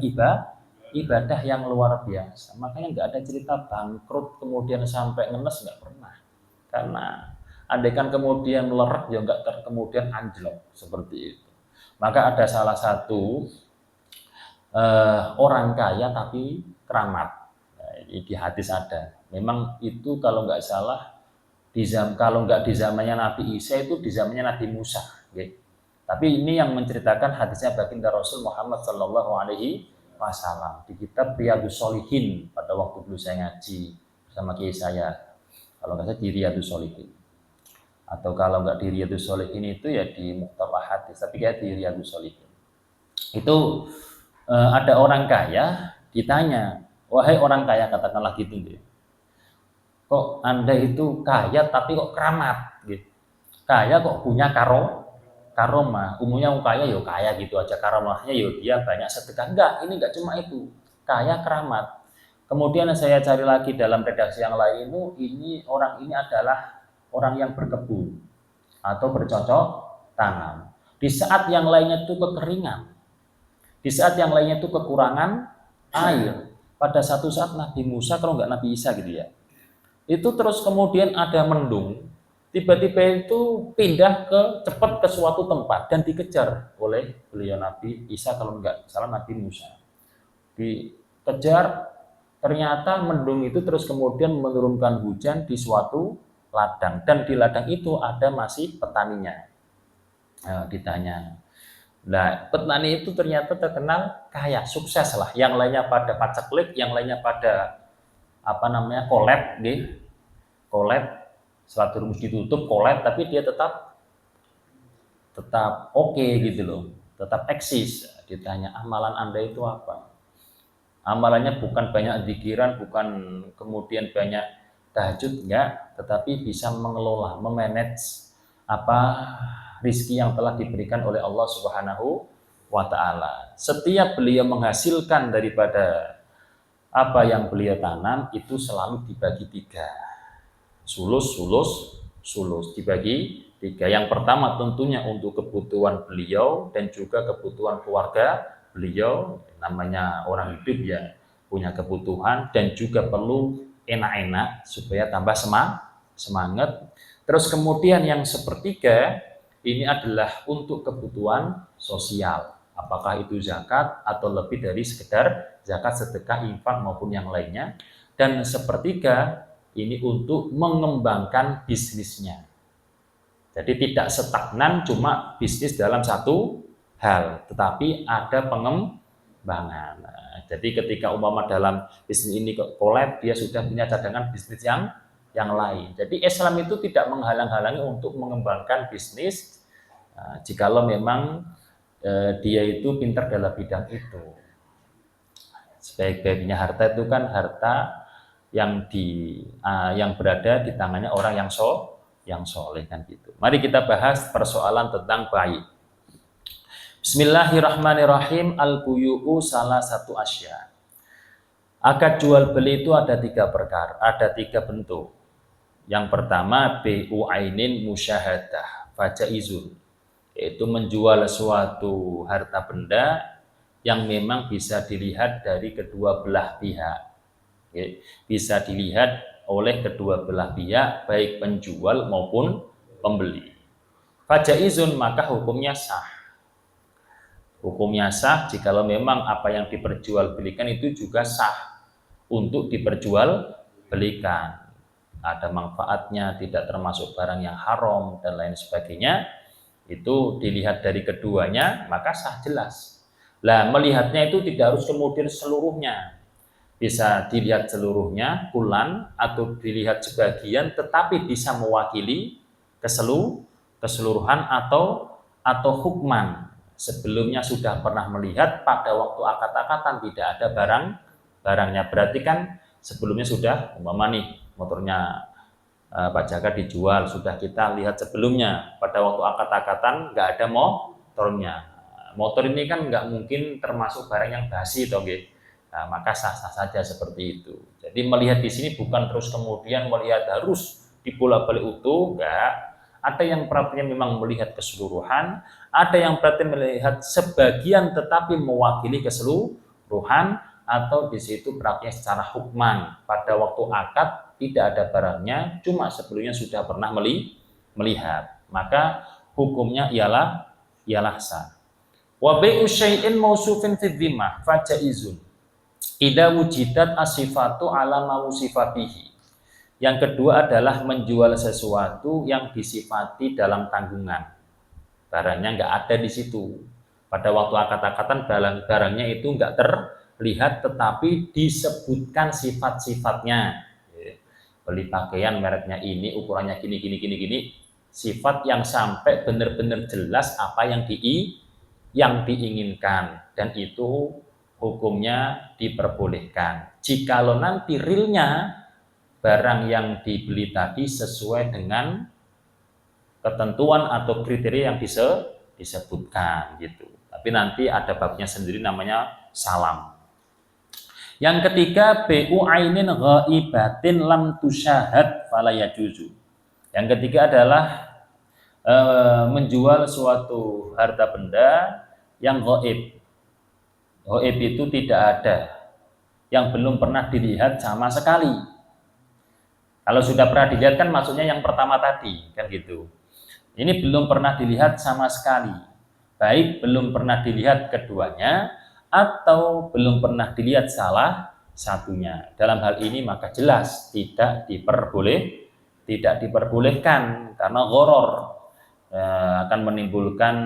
ibadah yang luar biasa. Makanya nggak ada cerita bangkrut kemudian sampai ngenes, nggak pernah. Karena andaikan kemudian melerak ya nggak kemudian anjlok seperti itu. Maka ada salah satu orang kaya tapi keramat. Di hadis ada. Memang itu kalau nggak salah kalau nggak di zamannya Nabi Isa itu di zamannya Nabi Musa. Okay. Tapi ini yang menceritakan hadisnya baginda Rasul Muhammad Sallallahu Alaihi Wasallam di kitab Riyadhus Shalihin pada waktu dulu saya ngaji bersama kiai saya. Kalau nggak salah di Riyadhus Shalihin. Atau kalau nggak di Riyadhus Shalihin itu ya di Muqtafah Hadis, tapi kayak di Riyadhus Shalihin. Itu ada orang kaya ditanya, wahai orang kaya, katakanlah gitu deh. Kok Anda itu kaya tapi kok keramat gitu. Kaya kok punya karomah. Umumnya kaya ya kaya gitu aja, karomahnya ya dia banyak sedekah. Enggak, ini enggak cuma itu. Kaya keramat. Kemudian saya cari lagi dalam redaksi yang lain itu, ini orang ini adalah orang yang berkebun atau bercocok tanam. Di saat yang lainnya itu kekeringan. Di saat yang lainnya itu kekurangan air. Pada satu saat Nabi Musa, kalau enggak Nabi Isa gitu ya, itu terus kemudian ada mendung, tiba-tiba itu pindah cepat ke suatu tempat dan dikejar oleh beliau Nabi Isa, kalau enggak salah Nabi Musa. Dikejar, ternyata mendung itu terus kemudian menurunkan hujan di suatu ladang, dan di ladang itu ada masih petaninya. Ditanya, nah petani itu ternyata terkenal kaya, sukses lah. Yang lainnya pada paceklik, yang lainnya pada kolab, setelah rumus ditutup kolab, tapi dia tetap oke gitu loh, tetap eksis. Ditanya, amalan Anda itu apa? Amalannya bukan banyak zikiran, bukan kemudian banyak tahajud, enggak, tetapi bisa mengelola, memanage rizki yang telah diberikan oleh Allah Subhanahu wa Ta'ala. Setiap beliau menghasilkan daripada apa yang beliau tanam itu selalu dibagi 3. Sulus dibagi 3. Yang pertama tentunya untuk kebutuhan beliau dan juga kebutuhan keluarga beliau. Namanya orang hidup ya punya kebutuhan dan juga perlu enak-enak supaya tambah semangat. Terus kemudian yang sepertiga ini adalah untuk kebutuhan sosial. Apakah itu zakat atau lebih dari sekedar zakat, sedekah, infak maupun yang lainnya. Dan sepertiga ini untuk mengembangkan bisnisnya. Jadi tidak stagnan cuma bisnis dalam satu hal, tetapi ada pengembangan. Jadi ketika umpama dalam bisnis ini kolab, dia sudah punya cadangan bisnis yang lain. Jadi Islam itu tidak menghalang-halangi untuk mengembangkan bisnis jikalau memang dia itu pintar dalam bidang itu. Sebaik-baiknya harta itu kan harta yang berada di tangannya orang yang soleh kan gitu. Mari kita bahas persoalan tentang bayi. Bismillahirrahmanirrahim. Al-buyu'u salah satu asya. Akad jual beli itu ada 3 perkara, ada 3 bentuk. Yang pertama BU ainin musyahadah fajaizun, yaitu menjual suatu harta benda yang memang bisa dilihat dari kedua belah pihak. Bisa dilihat oleh kedua belah pihak, baik penjual maupun pembeli. Fajaizun, maka hukumnya sah. Hukumnya sah jikalau memang apa yang diperjualbelikan itu juga sah untuk diperjualbelikan. Ada manfaatnya, tidak termasuk barang yang haram dan lain sebagainya. Itu dilihat dari keduanya, maka sah jelas. Lah, melihatnya itu tidak harus kemudian seluruhnya. Bisa dilihat seluruhnya, kulan, atau dilihat sebagian, tetapi bisa mewakili keseluruhan atau hukman. Sebelumnya sudah pernah melihat, pada waktu akad-akatan tidak ada barangnya. Berarti kan sebelumnya sudah, umpama nih motornya Pak Jaka dijual, sudah kita lihat sebelumnya. Pada waktu akad-akatan nggak ada motornya. Motor ini kan nggak mungkin termasuk barang yang basi, toh, gitu. Nah, maka sah-sah saja seperti itu. Jadi melihat di sini bukan terus kemudian melihat harus dibolak-balik utuh, enggak. Ada yang perhatian memang melihat keseluruhan, ada yang perhatian melihat sebagian tetapi mewakili keseluruhan, atau di situ perhatian secara hukman. Pada waktu akad tidak ada barangnya, cuma sebelumnya sudah pernah melihat, maka hukumnya ialah sah. Wa bai'u syai'in mausufin fi dhimmah fajaizun idza wujidat asifatu ala mausifatihi. Yang kedua adalah menjual sesuatu yang disifati dalam tanggungan. Barangnya nggak ada di situ. Pada waktu akad-akatan barangnya itu nggak terlihat, tetapi disebutkan sifat-sifatnya. Beli pakaian mereknya ini, ukurannya gini. Sifat yang sampai benar-benar jelas apa yang diinginkan, dan itu hukumnya diperbolehkan. Jikalau nanti realnya barang yang dibeli tadi sesuai dengan ketentuan atau kriteria yang disebutkan gitu. Tapi nanti ada babnya sendiri namanya salam. Yang ketiga BU ainin ghaibatin lam tusyahad fala yajuzu. Yang ketiga adalah menjual suatu harta benda yang ghaib. Ghaib itu tidak ada, yang belum pernah dilihat sama sekali. Kalau sudah pernah dilihat kan maksudnya yang pertama tadi, kan gitu. Ini belum pernah dilihat sama sekali. Baik belum pernah dilihat keduanya, atau belum pernah dilihat salah satunya. Dalam hal ini maka jelas tidak diperbolehkan, karena gharar, akan menimbulkan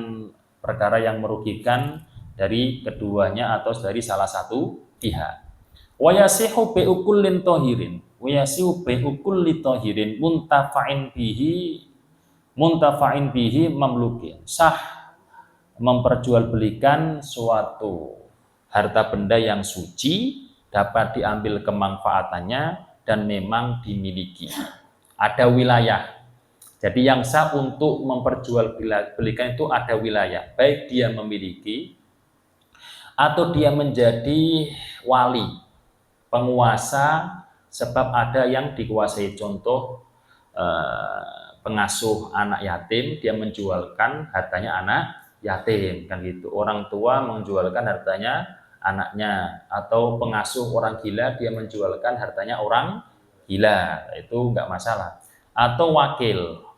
perkara yang merugikan dari keduanya atau dari salah satu pihak. Wa yasihu bi'u kullin tahirin, wa yasihu bi'u kulli tahirin muntafa'in bihi mamlukin. Sah memperjualbelikan suatu harta benda yang suci, dapat diambil kemanfaatannya dan memang dimiliki. Ada wilayah. Jadi yang sah untuk memperjualbelikan itu ada wilayah, baik dia memiliki atau dia menjadi wali, penguasa, sebab ada yang dikuasai. Contoh pengasuh anak yatim, dia menjualkan hartanya anak yatim, kan gitu. Orang tua menjualkan hartanya anaknya, atau pengasuh orang gila, dia menjualkan hartanya orang gila, itu enggak masalah. Atau wakil,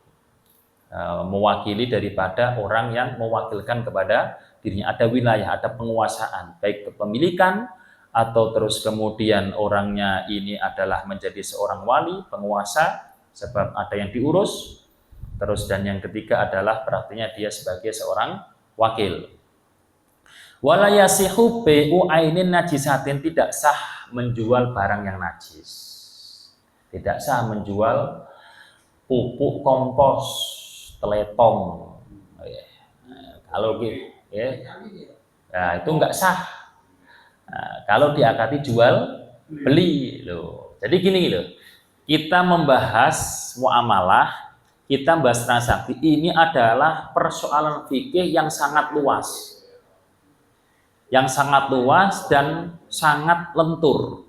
mewakili daripada orang yang mewakilkan kepada dirinya. Ada wilayah, ada penguasaan, baik kepemilikan atau terus kemudian orangnya ini adalah menjadi seorang wali, penguasa, sebab ada yang diurus. Terus dan yang ketiga adalah berartinya dia sebagai seorang wakil. Wala yasihu bai'u ainin najisatin, tidak sah menjual barang yang najis. Tidak sah menjual pupuk kompos, teletong. Kalau gitu, ya. Nah, itu enggak sah. Nah, kalau diakati jual beli loh. Jadi gini loh. Kita membahas muamalah, kita membahas transaksi ini adalah persoalan fikih yang sangat luas. Yang sangat luas dan sangat lentur.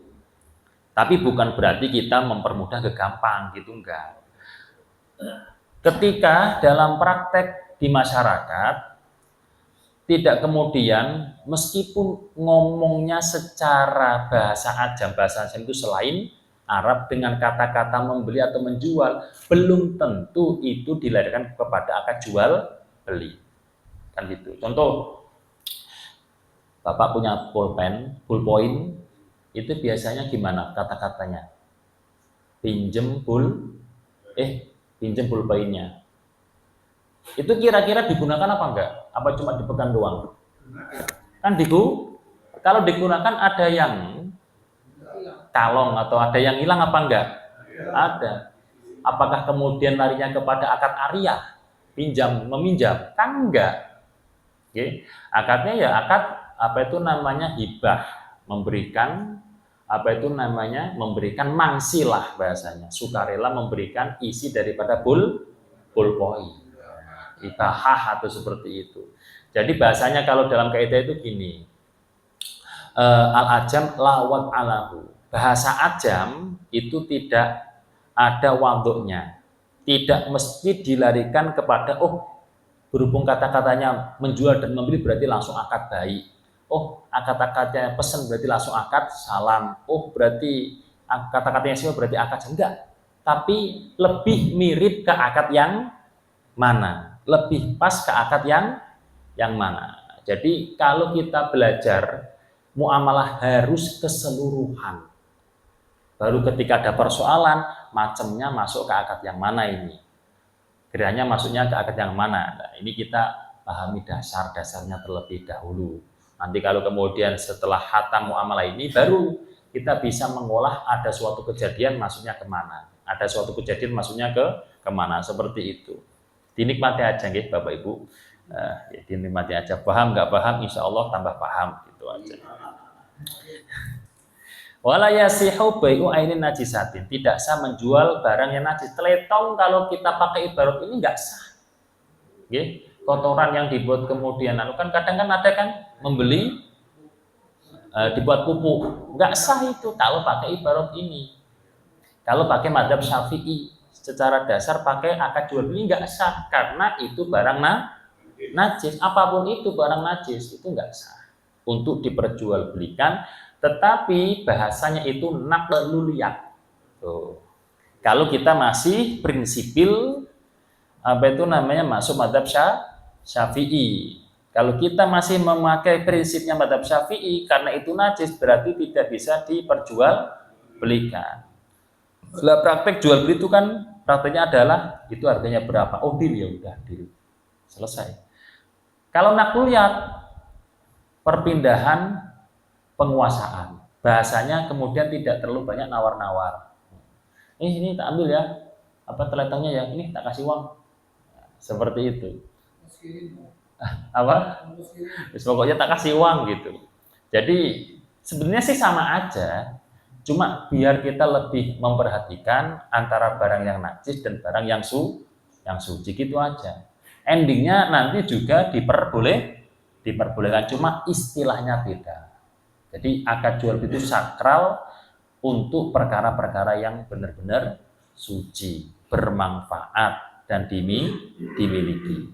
Tapi bukan berarti kita mempermudah gampang gitu, enggak. Ketika dalam praktek di masyarakat tidak kemudian meskipun ngomongnya secara bahasa ajam itu selain Arab dengan kata-kata membeli atau menjual, belum tentu itu dilahirkan kepada akad jual beli. Kan gitu. Contoh, Bapak punya ballpoint, itu biasanya gimana kata-katanya? Pinjem pulpennya. Itu kira-kira digunakan apa enggak? Apa cuma dipegang doang? Kan kalau digunakan ada yang kalong atau ada yang hilang apa enggak? Ada. Apakah kemudian larinya kepada akad ariah? Pinjam, meminjam? Kan enggak. Oke. Akadnya ya akad apa itu namanya hibah, memberikan memberikan mangsilah bahasanya, sukarela memberikan isi daripada ballpoint. Ibahah atau seperti itu. Jadi bahasanya kalau dalam kaidah itu gini, al-ajam lawat alahu. Bahasa ajam itu tidak ada waduknya, tidak mesti dilarikan kepada berhubung kata-katanya menjual dan membeli berarti langsung akad baik. Kata-katanya pesan berarti langsung akad salam. Berarti kata-katanya siapa berarti akad enggak. Tapi lebih mirip ke akad yang mana? Lebih pas ke akad yang mana. Jadi kalau kita belajar muamalah harus keseluruhan. Baru ketika ada persoalan, macamnya masuk ke akad yang mana ini. Geranya masuknya ke akad yang mana. Nah, ini kita pahami dasar-dasarnya terlebih dahulu. Nanti kalau kemudian setelah hatam muamalah ini, baru kita bisa mengolah ada suatu kejadian masuknya kemana. Ada suatu kejadian masuknya kemana. Seperti itu. Dinikmati aja gitu Bapak Ibu, dinikmati aja. Paham nggak paham, insya Allah tambah paham gitu aja. Wala yasihu bai'u ainin najisatin, tidak sah menjual barang yang najis. Teletong kalau kita pakai ibarat ini nggak sah. Kotoran yang dibuat kemudian, kan kadang kan ada kan membeli dibuat pupuk, nggak sah itu kalau pakai ibarat ini. Kalau pakai madzhab Syafi'i, secara dasar pakai akad jual beli nggak sah karena itu barang najis. Apapun itu barang najis itu nggak sah untuk diperjualbelikan. Tetapi bahasanya itu naqluliyat. Kalau kita masih prinsipil masuk madzhab Syafi'i. Kalau kita masih memakai prinsipnya madzhab Syafi'i karena itu najis berarti tidak bisa diperjualbelikan. Lah praktek jual beli itu kan prakteknya adalah itu harganya berapa? Deal ya udah deal. Selesai. Kalau nakliyat perpindahan penguasaan. Bahasanya kemudian tidak terlalu banyak nawar-nawar. Ini tak ambil ya. Teletangnya ya, ini tak kasih uang. Seperti itu. Pokoknya tak kasih uang gitu. Jadi sebenarnya sih sama aja. Cuma biar kita lebih memperhatikan antara barang yang najis dan barang yang suci gitu aja. Endingnya nanti juga diperbolehkan, cuma istilahnya beda. Jadi akad jual beli itu sakral untuk perkara-perkara yang benar-benar suci, bermanfaat dan dimiliki.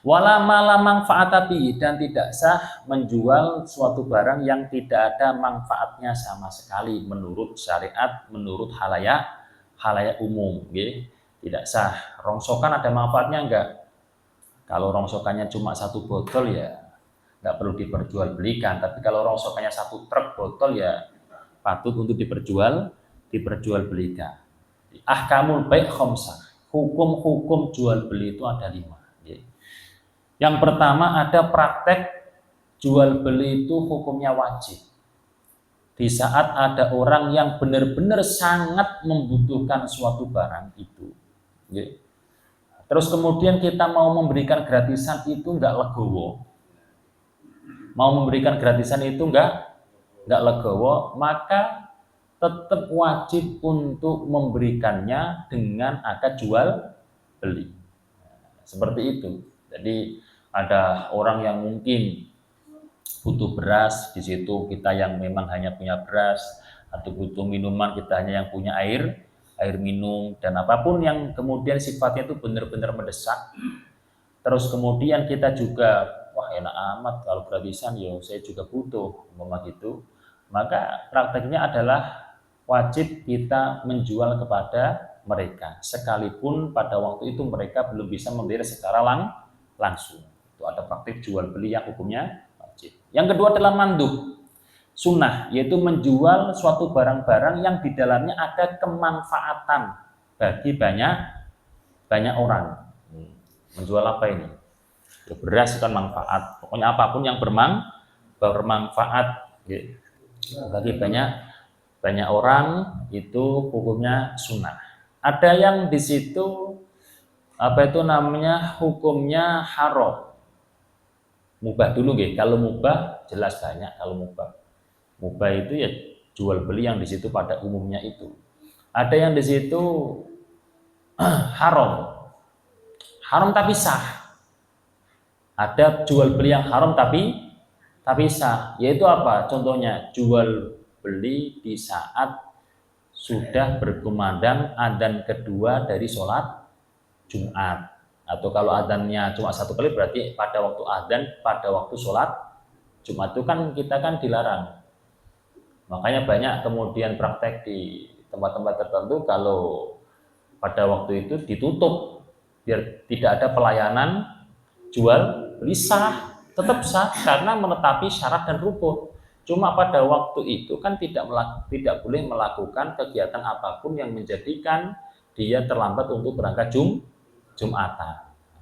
Wala mala manfaatabi, dan tidak sah menjual suatu barang yang tidak ada manfaatnya sama sekali menurut syariat, menurut halayak umum, gitu. Tidak sah. Rongsokan ada manfaatnya enggak? Kalau rongsokannya cuma 1 botol ya enggak perlu diperjualbelikan, tapi kalau rongsokannya 1 truk botol ya patut untuk diperjualbelikan. Ahkamul bai' khamsah. Hukum-hukum jual beli itu ada 5. Yang pertama ada praktek jual beli itu hukumnya wajib. Di saat ada orang yang benar-benar sangat membutuhkan suatu barang itu. Terus kemudian kita mau memberikan gratisan itu enggak legowo. Mau memberikan gratisan itu enggak nggak legowo, maka tetap wajib untuk memberikannya dengan akad jual beli. Seperti itu. Jadi ada orang yang mungkin butuh beras, di situ kita yang memang hanya punya beras, atau butuh minuman kita hanya yang punya air minum, dan apapun yang kemudian sifatnya itu benar-benar mendesak. Terus kemudian kita juga, wah enak amat kalau gratisan, ya saya juga butuh, umpama gitu. Maka prakteknya adalah wajib kita menjual kepada mereka, sekalipun pada waktu itu mereka belum bisa membayar secara langsung. Itu ada praktik jual beli yang hukumnya wajib. Yang kedua adalah mandub, sunnah, yaitu menjual suatu barang-barang yang di dalamnya ada kemanfaatan bagi banyak orang. Menjual apa ini? Ya, beras kan manfaat. Pokoknya apapun yang bermanfaat bagi banyak orang, itu hukumnya sunnah. Ada yang di situ hukumnya haram. Mubah dulu nggih. Kalau mubah jelas banyak. Kalau mubah itu ya jual beli yang di situ pada umumnya itu. Ada yang di situ haram. Haram tapi sah. Ada jual beli yang haram tapi sah. Yaitu apa? Contohnya jual beli di saat sudah berkumandang adzan kedua dari sholat Jumat. Atau kalau adzannya cuma satu kali, berarti pada waktu adzan, pada waktu sholat Jumat itu kan kita kan dilarang. Makanya banyak kemudian praktek di tempat-tempat tertentu kalau pada waktu itu ditutup biar tidak ada pelayanan jual beli, sah, tetap sah karena menetapi syarat dan rukun. Cuma pada waktu itu kan tidak boleh melakukan kegiatan apapun yang menjadikan dia terlambat untuk berangkat Jumatan.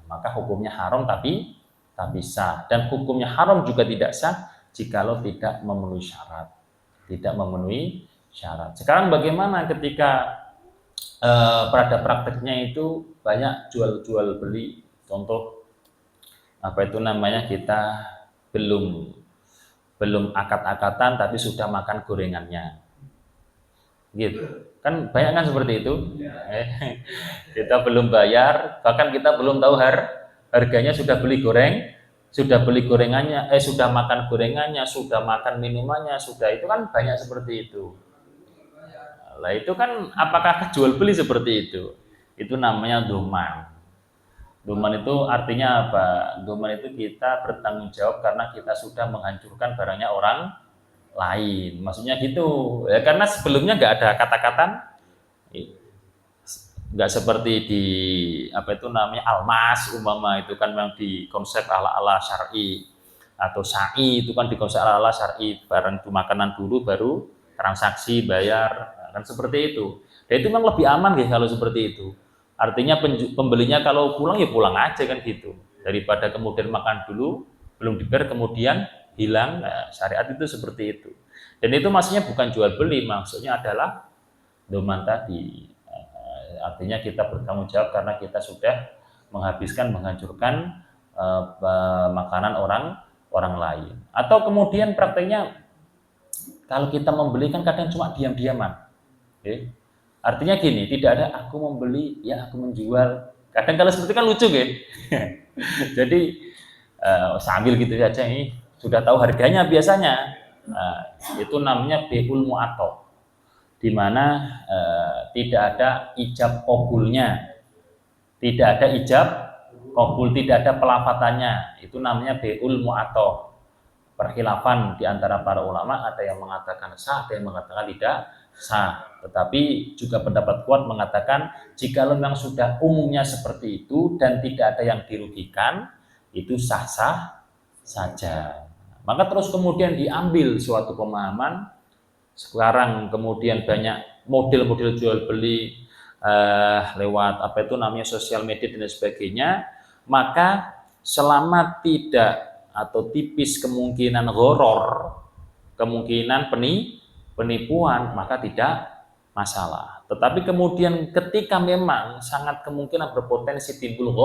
Maka hukumnya haram tapi sah, dan hukumnya haram juga tidak sah jikalau tidak memenuhi syarat. Sekarang bagaimana ketika pada prakteknya itu banyak jual beli, contoh kita belum akad-akatan tapi sudah makan gorengannya, gitu kan, banyak kan seperti itu. Kita belum bayar, bahkan kita belum tahu harganya, sudah beli gorengannya, sudah makan gorengannya, sudah makan minumannya, itu kan banyak seperti itu. Lah itu kan apakah jual beli seperti itu? Itu namanya doman. Doman itu artinya apa? Doman itu kita bertanggung jawab karena kita sudah menghancurkan barangnya orang lain. Maksudnya gitu. Ya, karena sebelumnya nggak ada kata-kata, nggak seperti di almas umpama, itu kan yang di konsep ala syar'i, atau sa'i itu kan di konsep ala syar'i, barang itu makanan dulu baru transaksi bayar, kan seperti itu. Dan itu memang lebih aman kalau seperti itu. Artinya pembelinya kalau pulang ya pulang aja kan gitu, daripada kemudian makan dulu belum dibayar kemudian hilang. Nah, syariat itu seperti itu. Dan itu maksudnya bukan jual beli, maksudnya adalah doman tadi. Artinya kita bertanggung jawab karena kita sudah menghancurkan makanan orang lain. Atau kemudian prakteknya kalau kita membeli kan kadang cuma diam-diaman. Artinya gini, tidak ada aku membeli, ya aku menjual. Kadang kalau seperti kan lucu kan. Jadi sambil gitu saja, ini sudah tahu harganya biasanya. Itu namanya beul mu'ato, di mana tidak ada ijab qabulnya. Tidak ada ijab qabul, tidak ada pelafatannya. Itu namanya beul mu'ato. Perkhilafan di antara para ulama, ada yang mengatakan sah, ada yang mengatakan tidak sah. Tetapi juga pendapat kuat mengatakan jika memang sudah umumnya seperti itu dan tidak ada yang dirugikan, itu sah-sah saja. Maka terus kemudian diambil suatu pemahaman. Sekarang kemudian banyak model-model jual beli lewat sosial media dan sebagainya. Maka selama tidak atau tipis kemungkinan gharar, kemungkinan penipuan, maka tidak masalah. Tetapi kemudian ketika memang sangat kemungkinan berpotensi timbul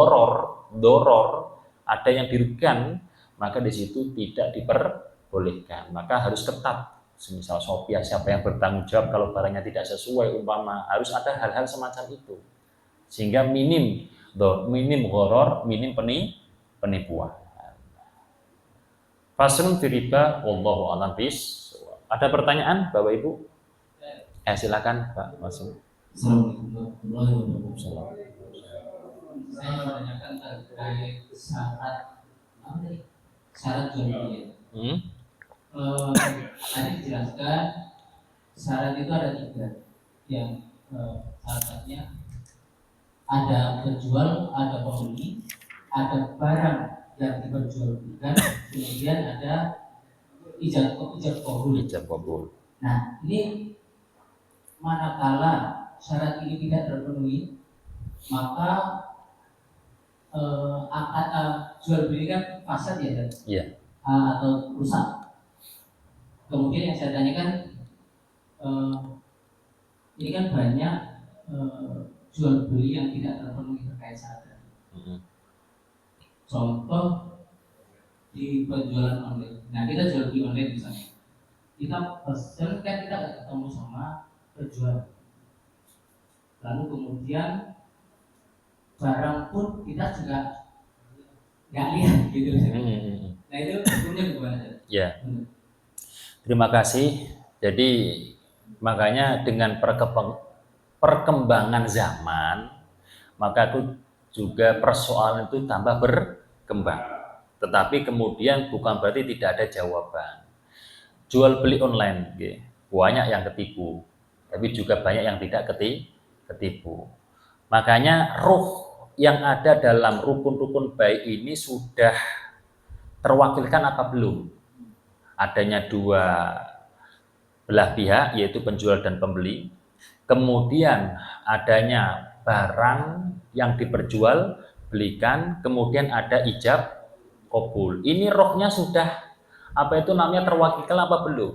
doror, ada yang dirugikan, maka di situ tidak diperbolehkan. Maka harus ketat Semisal Sophia, siapa yang bertanggung jawab kalau barangnya tidak sesuai, umpama harus ada hal-hal semacam itu, sehingga minim gharar, minim penipuan. Faslun fi riba wallahu a'lam bis. Ada pertanyaan Bapak Ibu? Silakan Pak Masud. Assalamualaikum warahmatullahi wabarakatuh. Saya menanyakan terkait syarat jual beli. Tadi dijelaskan syarat itu ada 3, yang salah satunya ada penjual, ada pembeli, ada barang yang diperjualbelikan, kemudian ada ijab kabul. Nah, ini manakala syarat ini tidak terpenuhi, maka jual beli kan fasad ya, yeah. Atau rusak. Kemudian yang saya tanyakan, ini kan banyak jual beli yang tidak terpenuhi terkait syarat. Contoh di penjualan online. Nah, kita jual beli online misalnya, kita pesen kan kita ketemu sama penjual, lalu kemudian barang pun kita juga nggak lihat gitu. Nah, itu hukumnya gimana? Ya. Terima kasih. Jadi makanya dengan perkembangan zaman, maka itu juga persoalan itu tambah berkembang. Tetapi kemudian bukan berarti tidak ada jawaban. Jual beli online, banyak yang ketipu, tapi juga banyak yang tidak ketipu. Makanya ruh yang ada dalam rukun-rukun baik ini sudah terwakilkan apa belum? Adanya 2 belah pihak, yaitu penjual dan pembeli. Kemudian adanya barang yang diperjual belikan, kemudian ada ijab kabul. Ini rohnya sudah terwakilkan apa belum?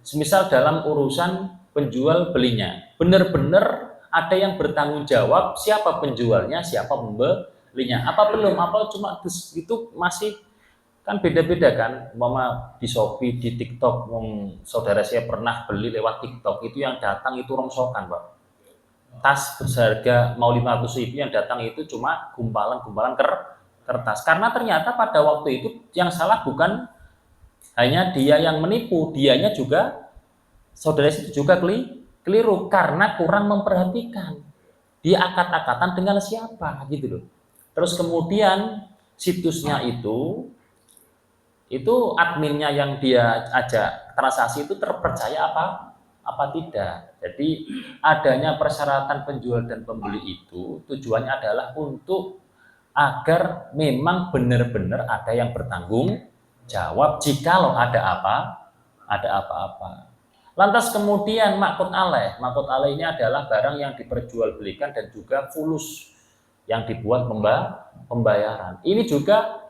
Semisal dalam urusan penjual belinya, benar-benar ada yang bertanggung jawab, siapa penjualnya, siapa pembelinya. Apa belum? Apa cuma itu masih kan beda-beda kan. Mama di Shopee, di TikTok, saudara saya pernah beli lewat TikTok, itu yang datang itu rongsokan, Pak. Tas berharga mau 500.000, yang datang itu cuma gumpalan-gumpalan kertas. Karena ternyata pada waktu itu yang salah bukan hanya dia yang menipu, dianya juga, saudara itu juga keliru karena kurang memperhatikan. Dia akat-akatan dengan siapa gitu loh. Terus kemudian situsnya itu adminnya yang dia ajak transaksi itu terpercaya apa tidak. Jadi adanya persyaratan penjual dan pembeli itu tujuannya adalah untuk agar memang benar-benar ada yang bertanggung jawab jikalau ada apa-apa. Lantas kemudian makut alaih ini adalah barang yang diperjualbelikan dan juga fulus yang dibuat pembayaran. Ini juga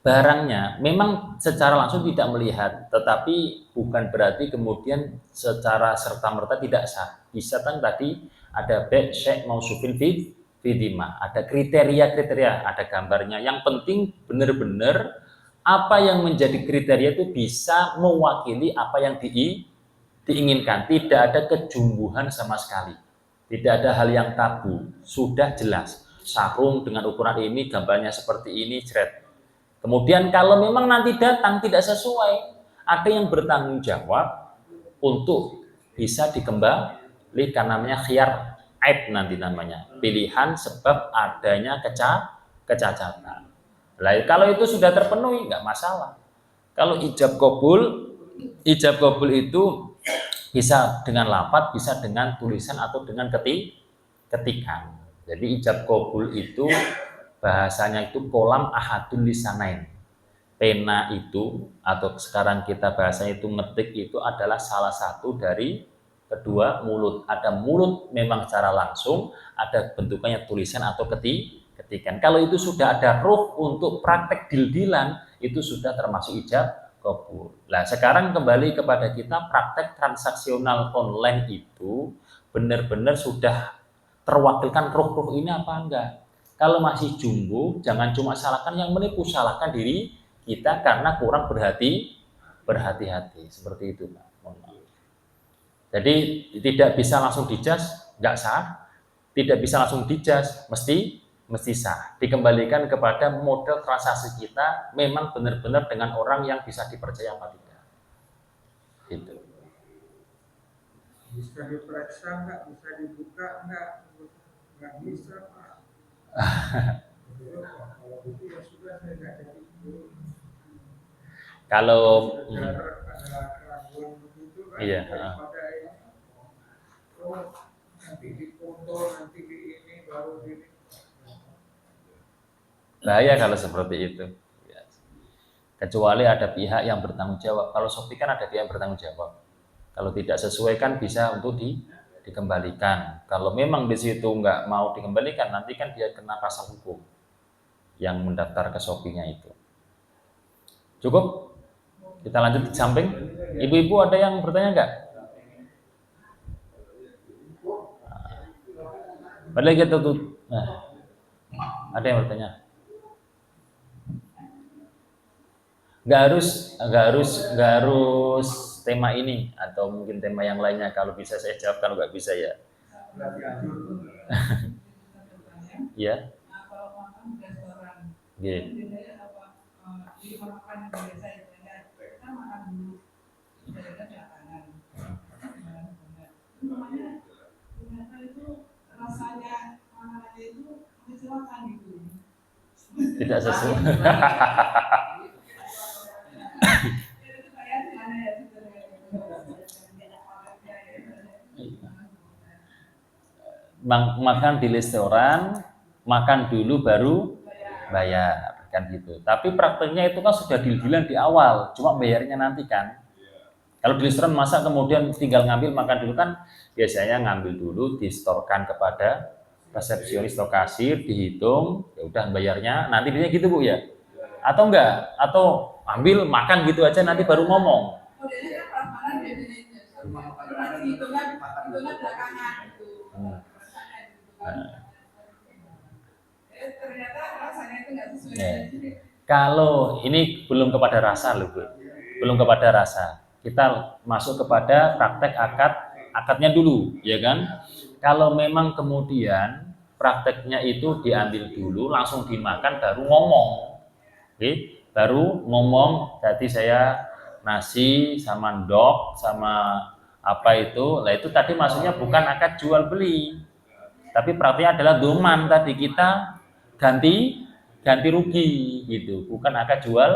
barangnya memang secara langsung tidak melihat, tetapi bukan berarti kemudian secara serta-merta tidak sah. Bisa kan tadi ada syek mausufin fidima, ada kriteria, ada gambarnya. Yang penting benar-benar apa yang menjadi kriteria itu bisa mewakili apa yang diinginkan. Tidak ada kejumbuhan sama sekali, tidak ada hal yang tabu, sudah jelas. Sarung dengan ukuran ini, gambarnya seperti ini, jret. Kemudian kalau memang nanti datang tidak sesuai, ada yang bertanggung jawab untuk bisa dikembalikan, namanya khiyar aib nanti namanya, pilihan sebab adanya kecacatan. Nah, kalau itu sudah terpenuhi nggak masalah. Kalau ijab kabul itu bisa dengan lafadz, bisa dengan tulisan atau dengan ketikan. Jadi ijab kabul itu bahasanya itu kolam ahadun lisanain. Pena itu, atau sekarang kita bahasanya itu ngetik, itu adalah salah satu dari kedua mulut. Ada mulut memang secara langsung, ada bentukannya tulisan atau ketikan. Kalau itu sudah ada ruh untuk praktek dil-dilan, itu sudah termasuk ijab kabul. Nah, sekarang kembali kepada kita, praktek transaksional online itu benar-benar sudah terwakilkan ruh-ruh ini apa enggak? Kalau masih jumbo, jangan cuma salahkan yang menipu, salahkan diri kita karena kurang berhati-hati seperti itu, Pak. Mohon maaf. Jadi tidak bisa langsung dijas, nggak sah. Tidak bisa langsung dijas, mesti sah. Dikembalikan kepada model transaksi kita memang benar-benar dengan orang yang bisa dipercaya apa tidak. Gitu. Bisa diperiksa nggak, bisa dibuka nggak bisa, Pak. Kalau itu ya sudah, saya nggak jadi dulu. Kalau Ada keraguan begitu kan, iya, daripada ini, nanti difoto, nanti di ini baru ini. bahaya kalau seperti itu. Ya. Kecuali ada pihak yang bertanggung jawab. Kalau Shopee kan ada pihak yang bertanggung jawab. Kalau tidak sesuai kan bisa untuk dikembalikan. Kalau memang di situ nggak mau dikembalikan, nanti kan dia kena pasal hukum yang mendaftar ke Shopee-nya itu. Cukup? Kita lanjut di samping. Ibu-ibu ada yang bertanya nggak? Padahal kita tuh, ada yang bertanya? Nggak harus tema ini atau mungkin tema yang lainnya. Kalau bisa saya jawab, kalau nggak bisa ya. Ya. Kalau makan di restoran, di makan biasa itu kita makan dulu, kita belakangan. Namanya ternyata itu rasanya makanannya itu mengecewakan gitu. Tidak sesuai. Makan di restoran, makan dulu baru bayar kan gitu. Tapi prakteknya itu kan sudah deal-dealan di awal, cuma bayarnya nanti kan. Kalau di restoran masa kemudian tinggal ngambil makan dulu kan, biasanya ngambil dulu, distorkan kepada resepsionis atau kasir, dihitung, ya udah bayarnya nanti dia gitu Bu ya. Atau enggak? Atau ambil makan gitu aja nanti baru ngomong. Ternyata rasanya itu nggak sesuai. Ya. Kalau ini belum kepada rasa loh Bu, belum kepada rasa. Kita masuk kepada praktek akadnya dulu, ya kan? Kalau memang kemudian prakteknya itu diambil dulu, langsung dimakan, baru ngomong, oke? Baru ngomong. Jadi saya nasi sama ndok sama apa itu, lah itu tadi maksudnya bukan akad jual beli, tapi praktiknya adalah doman tadi kita ganti rugi gitu, bukan akad jual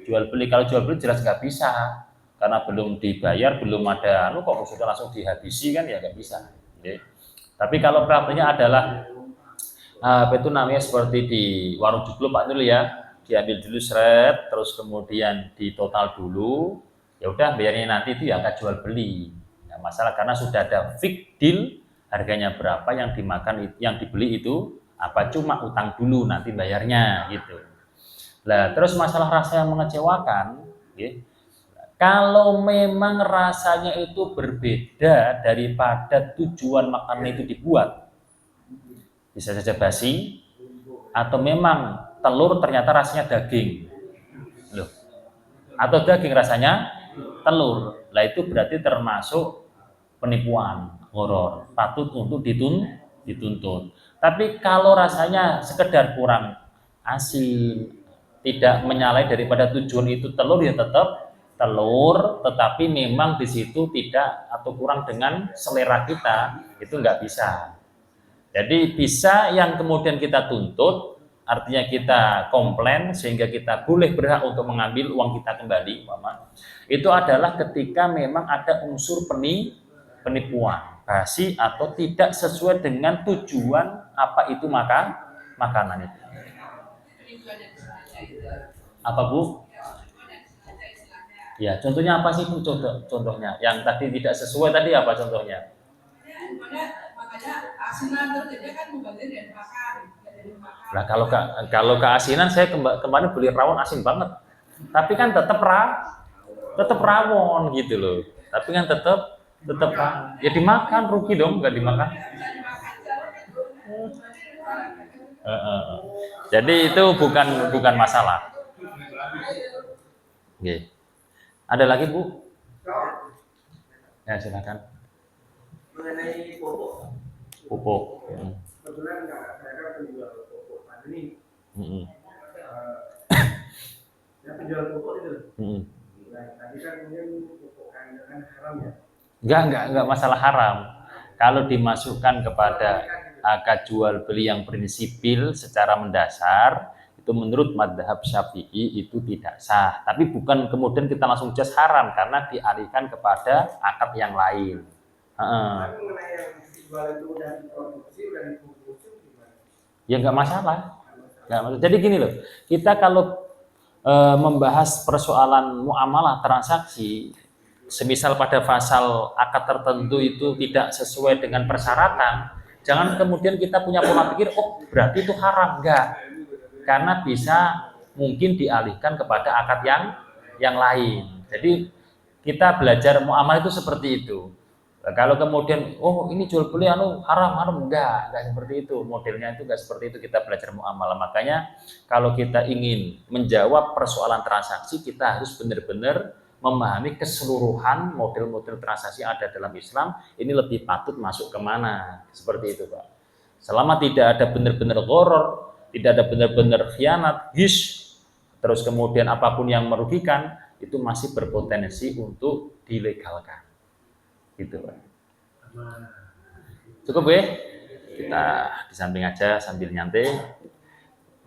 beli. Kalau jual beli jelas nggak bisa karena belum dibayar, belum ada kok sudah langsung dihabisi kan, ya nggak bisa. Okay. Tapi kalau praktiknya adalah apa itu namanya seperti di warung joglo Pak Nul ya, diambil dulu seret, terus kemudian ditotal dulu, ya udah bayarnya nanti itu ya akad jual beli. Nggak masalah karena sudah ada fix deal harganya berapa, yang dimakan yang dibeli itu apa, cuma utang dulu nanti bayarnya gitu. Nah, terus masalah rasa yang mengecewakan, ya, kalau memang rasanya itu berbeda daripada tujuan makanan itu dibuat, bisa saja basi, atau memang telur ternyata rasanya daging, loh, atau daging rasanya telur, lah itu berarti termasuk penipuan, horor, patut untuk dituntut. Tapi kalau rasanya sekedar kurang asin, tidak menyalahi daripada tujuan itu telur, ya tetap telur, tetapi memang di situ tidak atau kurang dengan selera kita, itu nggak bisa. Jadi bisa yang kemudian kita tuntut, artinya kita komplain sehingga kita boleh berhak untuk mengambil uang kita kembali, itu adalah ketika memang ada unsur penipuan, basi atau tidak sesuai dengan tujuan apa itu makanan itu. Apa Bu? Ya, contohnya apa sih Bu? Contohnya yang tadi tidak sesuai tadi apa contohnya? Makanya asinan terus dia kan mubazir dan makan. Nah kalau keasinan, saya kemarin beli rawon asin banget, tapi kan tetap rawon gitu loh. Tapi kan tetap ya dimakan, rugi dong nggak dimakan. Jadi itu bukan masalah. Okay. Ada lagi Bu? Kalau Ya silakan. mengenai pupuk, Pupuk. kebetulan saya kan penjual pupuk padi ini, Mm-mm. ya penjual pupuk itu. Mm-mm. Nah, tadi kan mungkin pupuk kandungan haram ya. Enggak masalah haram. Kalau dimasukkan kepada akad jual beli yang prinsipil secara mendasar, itu menurut madhab Syafi'i itu tidak sah. Tapi bukan kemudian kita langsung jas haram karena dialihkan kepada akad yang lain. Tapi mengenai yang dijual itu udah diproduksi, udah dibungkus gimana? Ya nggak masalah. Nggak masalah. Jadi gini loh, kita kalau membahas persoalan muamalah transaksi, semisal pada pasal akad tertentu itu tidak sesuai dengan persyaratan, jangan kemudian kita punya pola pikir, oh berarti itu haram. Enggak, karena bisa mungkin dialihkan kepada akad yang lain. Jadi kita belajar muamalah itu seperti itu. Nah, kalau kemudian oh ini jual beli haram enggak seperti itu, modelnya itu enggak seperti itu. Kita belajar muamalah. Makanya kalau kita ingin menjawab persoalan transaksi, kita harus benar-benar memahami keseluruhan model-model transaksi yang ada dalam Islam. Ini lebih patut masuk kemana, seperti itu Pak. Selama tidak ada benar-benar gharar, tidak ada benar-benar khianat, ghish, terus kemudian apapun yang merugikan, itu masih berpotensi untuk dilegalkan. Gitu Pak. Cukup ya? Kita di samping aja sambil nyantai.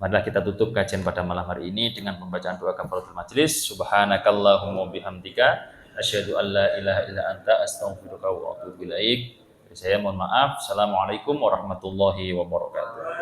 Marilah kita tutup kajian pada malam hari ini dengan pembacaan doa kafaratul majelis. Subhanakallahumma bihamdika asyhadu an la ilaha illa anta astaghfiruka wa atubu ilaik. Saya mohon maaf. Assalamualaikum warahmatullahi wabarakatuh.